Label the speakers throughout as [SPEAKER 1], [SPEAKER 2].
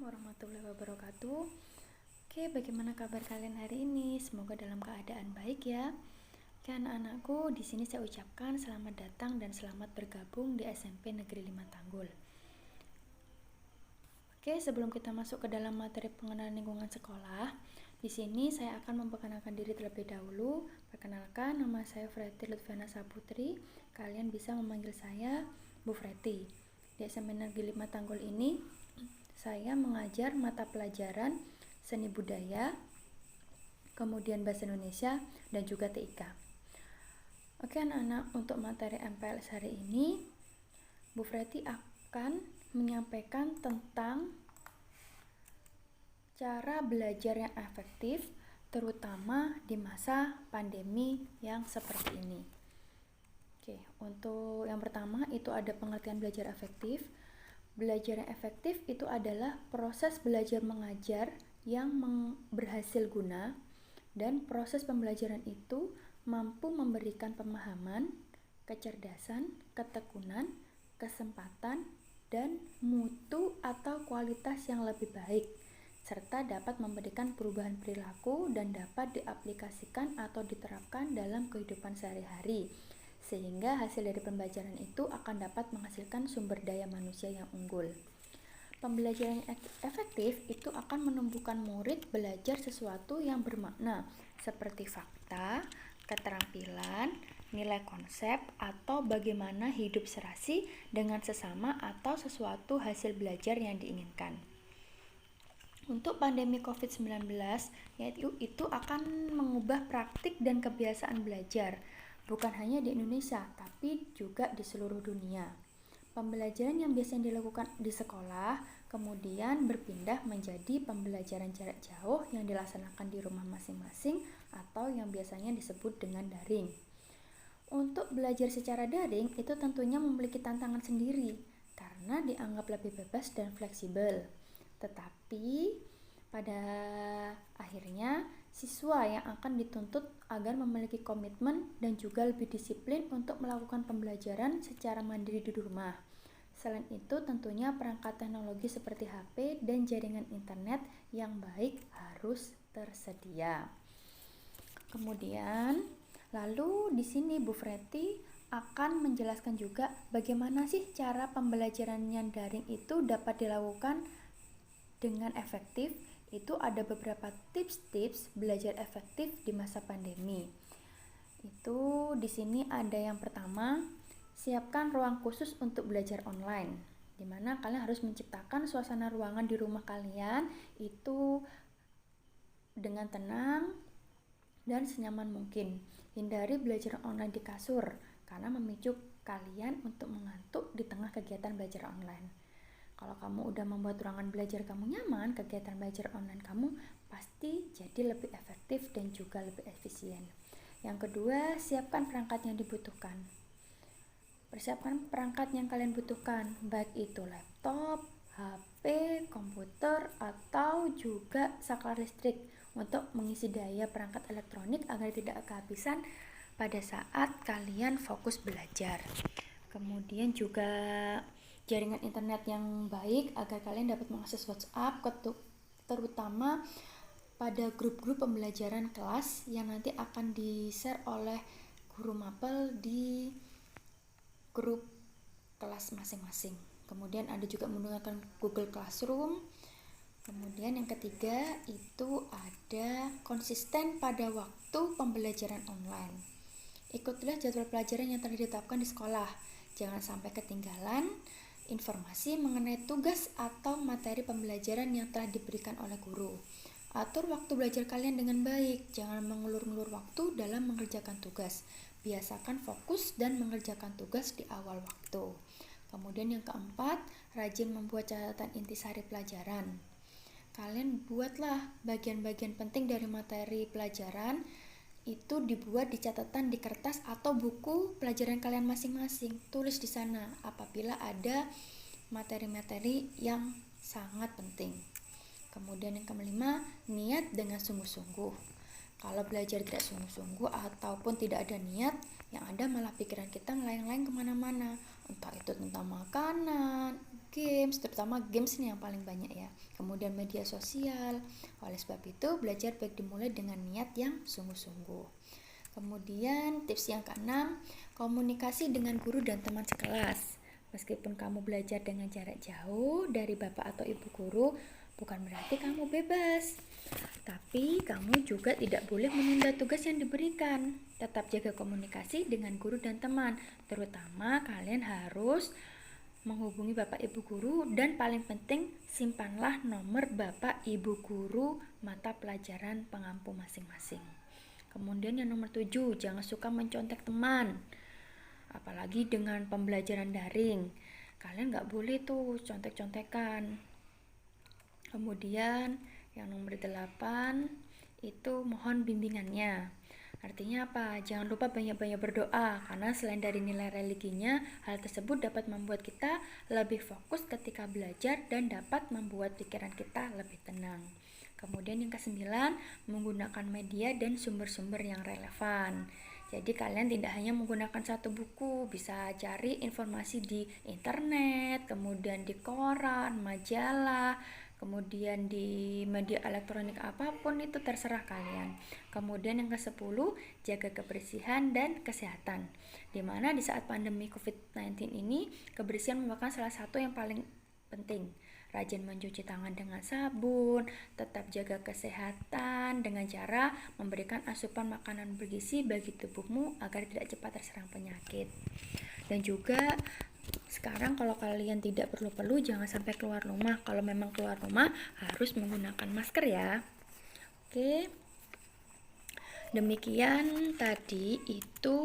[SPEAKER 1] warahmatullahi wabarakatuh. Oke, bagaimana kabar kalian hari ini? Semoga dalam keadaan baik ya. Oke, anak-anakku, di sini saya ucapkan selamat datang dan selamat bergabung di SMP Negeri 5 Tanggul. Oke, sebelum kita masuk ke dalam materi pengenalan lingkungan sekolah, di sini saya akan memperkenalkan diri terlebih dahulu. Perkenalkan, nama saya Freti Lutfiana Saputri. Kalian bisa memanggil saya Bu Freti. Di SMP Negeri 5 Tanggul ini, saya mengajar mata pelajaran seni budaya, kemudian bahasa Indonesia, dan juga TIK. Oke anak-anak, untuk materi MPLS hari ini, Bu Freti akan menyampaikan tentang cara belajar yang efektif, terutama di masa pandemi yang seperti ini. Oke, untuk yang pertama itu ada pengertian belajar efektif. Belajar yang efektif itu adalah proses belajar mengajar yang berhasil guna, dan proses pembelajaran itu mampu memberikan pemahaman, kecerdasan, ketekunan, kesempatan, dan mutu atau kualitas yang lebih baik, serta dapat memberikan perubahan perilaku dan dapat diaplikasikan atau diterapkan dalam kehidupan sehari-hari, sehingga hasil dari pembelajaran itu akan dapat menghasilkan sumber daya manusia yang unggul. Pembelajaran yang efektif itu akan menumbuhkan murid belajar sesuatu yang bermakna, seperti fakta, keterampilan, nilai konsep, atau bagaimana hidup serasi dengan sesama atau sesuatu hasil belajar yang diinginkan. Untuk pandemi COVID-19, yaitu itu akan mengubah praktik dan kebiasaan belajar, bukan hanya di Indonesia, tapi juga di seluruh dunia. Pembelajaran yang biasanya dilakukan di sekolah, kemudian berpindah menjadi pembelajaran jarak jauh yang dilaksanakan di rumah masing-masing atau yang biasanya disebut dengan daring. Untuk belajar secara daring itu tentunya memiliki tantangan sendiri, karena dianggap lebih bebas dan fleksibel. Tetapi pada akhirnya siswa yang akan dituntut agar memiliki komitmen dan juga lebih disiplin untuk melakukan pembelajaran secara mandiri di rumah. Selain itu, tentunya perangkat teknologi seperti HP dan jaringan internet yang baik harus tersedia. Kemudian, lalu di sini Bu Freti akan menjelaskan juga bagaimana sih cara pembelajaran yang daring itu dapat dilakukan dengan efektif. Itu ada beberapa tips-tips belajar efektif di masa pandemi. Itu di sini ada yang pertama, siapkan ruang khusus untuk belajar online, di mana kalian harus menciptakan suasana ruangan di rumah kalian itu dengan tenang dan senyaman mungkin. Hindari belajar online di kasur karena memicu kalian untuk mengantuk di tengah kegiatan belajar online. Kalau kamu udah membuat ruangan belajar kamu nyaman, kegiatan belajar online kamu pasti jadi lebih efektif dan juga lebih efisien. Yang kedua, siapkan perangkat yang dibutuhkan. Persiapkan perangkat yang kalian butuhkan, baik itu laptop, HP, komputer, atau juga saklar listrik untuk mengisi daya perangkat elektronik agar tidak kehabisan pada saat kalian fokus belajar. Kemudian juga jaringan internet yang baik agar kalian dapat mengakses WhatsApp, terutama pada grup-grup pembelajaran kelas yang nanti akan di-share oleh guru mapel di grup kelas masing-masing. Kemudian ada juga menggunakan Google Classroom. Kemudian yang ketiga itu ada konsisten pada waktu pembelajaran online. Ikutilah jadwal pelajaran yang telah ditetapkan di sekolah. Jangan sampai ketinggalan informasi mengenai tugas atau materi pembelajaran yang telah diberikan oleh guru. Atur waktu belajar kalian dengan baik, jangan mengulur-ngulur waktu dalam mengerjakan tugas. Biasakan fokus dan mengerjakan tugas di awal waktu. Kemudian yang keempat, rajin membuat catatan intisari pelajaran. Kalian buatlah bagian-bagian penting dari materi pelajaran, itu dibuat di catatan di kertas atau buku pelajaran kalian masing-masing. Tulis di sana apabila ada materi-materi yang sangat penting. Kemudian yang kelima, niat dengan sungguh-sungguh. Kalau belajar tidak sungguh-sungguh ataupun tidak ada niat, yang ada malah pikiran kita melayang-layang kemana-mana. entah itu tentang makanan, games, terutama games ini yang paling banyak ya. Kemudian media sosial. Oleh sebab itu, belajar baik dimulai dengan niat yang sungguh-sungguh. Kemudian tips yang keenam, komunikasi dengan guru dan teman sekelas. Meskipun kamu belajar dengan jarak jauh dari bapak atau ibu guru, bukan berarti kamu bebas. Tapi kamu juga tidak boleh menunda tugas yang diberikan. Tetap jaga komunikasi dengan guru dan teman. Terutama kalian harus menghubungi bapak ibu guru, dan paling penting simpanlah nomor bapak ibu guru mata pelajaran pengampu masing-masing. Kemudian yang nomor 7, jangan suka mencontek teman. Apalagi dengan pembelajaran daring. Kalian gak boleh tuh contek-contekan. Kemudian yang nomor 8 itu mohon bimbingannya. Artinya apa? Jangan lupa banyak-banyak berdoa, karena selain dari nilai religinya, hal tersebut dapat membuat kita lebih fokus ketika belajar dan dapat membuat pikiran kita lebih tenang. Kemudian yang ke-9, menggunakan media dan sumber-sumber yang relevan. Jadi kalian tidak hanya menggunakan satu buku, bisa cari informasi di internet, kemudian di koran, majalah, kemudian di media elektronik apapun, itu terserah kalian. Kemudian yang ke-10, jaga kebersihan dan kesehatan. Dimana di saat pandemi COVID-19 ini, kebersihan merupakan salah satu yang paling penting. Rajin mencuci tangan dengan sabun, tetap jaga kesehatan dengan cara memberikan asupan makanan bergizi bagi tubuhmu agar tidak cepat terserang penyakit. Dan juga sekarang kalau kalian tidak perlu jangan sampai keluar rumah. Kalau memang keluar rumah harus menggunakan masker ya. Oke. Demikian tadi itu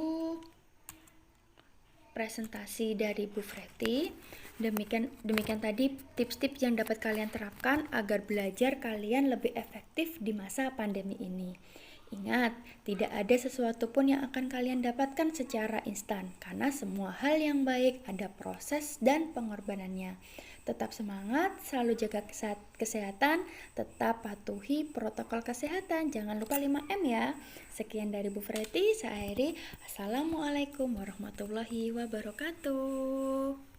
[SPEAKER 1] presentasi dari Bu Freti. Demikian tadi tips-tips yang dapat kalian terapkan agar belajar kalian lebih efektif di masa pandemi ini. Ingat, tidak ada sesuatu pun yang akan kalian dapatkan secara instan, karena semua hal yang baik ada proses dan pengorbanannya. Tetap semangat, selalu jaga kesehatan, tetap patuhi protokol kesehatan, jangan lupa 5M ya. Sekian dari Bu Freti, saya akhiri. Assalamualaikum warahmatullahi wabarakatuh.